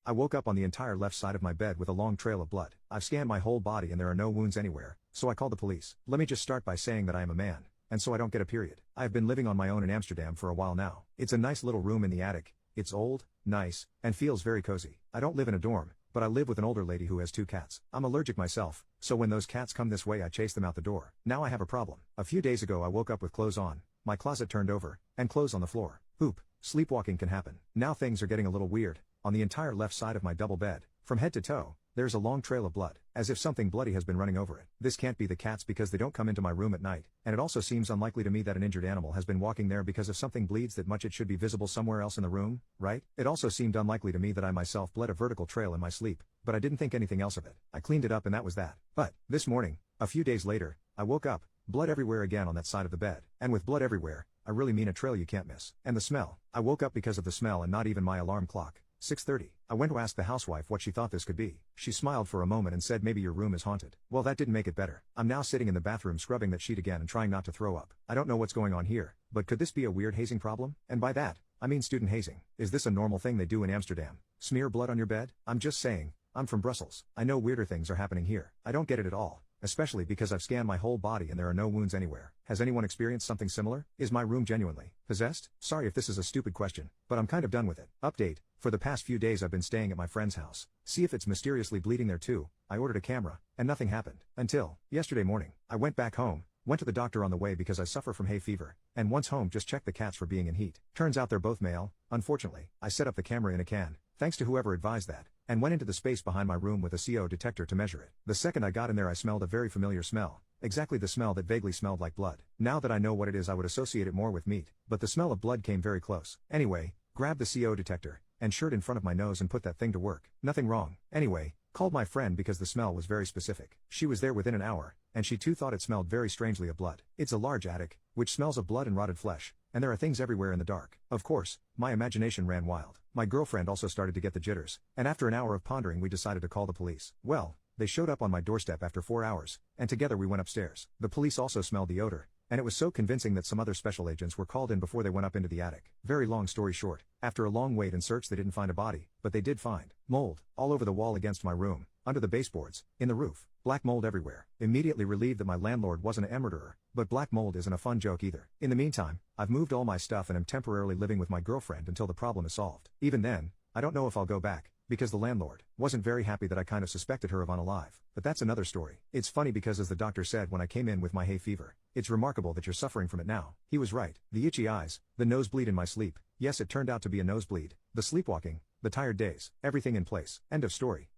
I woke up on the entire left side of my bed with a long trail of blood. I've scanned my whole body and there are no wounds anywhere, so I called the police. Let me just start by saying that I am a man, and so I don't get a period. I have been living on my own in Amsterdam for a while now. It's a nice little room in the attic. It's old, nice, and feels very cozy. I don't live in a dorm, but I live with an older lady who has 2 cats. I'm allergic myself, so when those cats come this way I chase them out the door. Now I have a problem. A few days ago I woke up with clothes on, my closet turned over, and clothes on the floor. Poop. Sleepwalking can happen. Now things are getting a little weird. On the entire left side of my double bed, from head to toe, there's a long trail of blood, as if something bloody has been running over it. This can't be the cats because they don't come into my room at night, and it also seems unlikely to me that an injured animal has been walking there because if something bleeds that much it should be visible somewhere else in the room, right? It also seemed unlikely to me that I myself bled a vertical trail in my sleep, but I didn't think anything else of it. I cleaned it up and that was that. But, this morning, a few days later, I woke up, blood everywhere again on that side of the bed. And with blood everywhere, I really mean a trail you can't miss. And the smell. I woke up because of the smell and not even my alarm clock. 6:30. I went to ask the housewife what she thought this could be. She smiled for a moment and said maybe your room is haunted. Well, that didn't make it better. I'm now sitting in the bathroom scrubbing that sheet again and trying not to throw up. I don't know what's going on here, but could this be a weird hazing problem? And by that, I mean student hazing. Is this a normal thing they do in Amsterdam? Smear blood on your bed? I'm just saying, I'm from Brussels. I know weirder things are happening here. I don't get it at all. Especially because I've scanned my whole body and there are no wounds anywhere. Has anyone experienced something similar? Is my room genuinely possessed? Sorry if this is a stupid question, but I'm kind of done with it. Update. For the past few days I've been staying at my friend's house. See if it's mysteriously bleeding there too. I ordered a camera, and nothing happened. Until yesterday morning. I went back home, went to the doctor on the way because I suffer from hay fever, and once home just checked the cats for being in heat. Turns out they're both male. Unfortunately, I set up the camera in a can, thanks to whoever advised that, and went into the space behind my room with a CO detector to measure it. The second I got in there I smelled a very familiar smell. Exactly the smell that vaguely smelled like blood. Now that I know what it is I would associate it more with meat, but the smell of blood came very close. Anyway, grabbed the CO detector, and shirt in front of my nose and put that thing to work. Nothing wrong. Anyway, called my friend because the smell was very specific. She was there within an hour, and she too thought it smelled very strangely of blood. It's a large attic, which smells of blood and rotted flesh, and there are things everywhere in the dark. Of course, my imagination ran wild. My girlfriend also started to get the jitters, and after an hour of pondering we decided to call the police. Well, they showed up on my doorstep after 4 hours, and together we went upstairs. The police also smelled the odor, and it was so convincing that some other special agents were called in before they went up into the attic. Very long story short, after a long wait and search they didn't find a body, but they did find mold all over the wall against my room, under the baseboards, in the roof, black mold everywhere. Immediately relieved that my landlord wasn't a murderer, but black mold isn't a fun joke either. In the meantime, I've moved all my stuff and am temporarily living with my girlfriend until the problem is solved. Even then, I don't know if I'll go back, because the landlord wasn't very happy that I kind of suspected her of unalive. But that's another story. It's funny because as the doctor said when I came in with my hay fever, it's remarkable that you're suffering from it now. He was right. The itchy eyes, the nosebleed in my sleep, yes it turned out to be a nosebleed, the sleepwalking, the tired days, everything in place. End of story.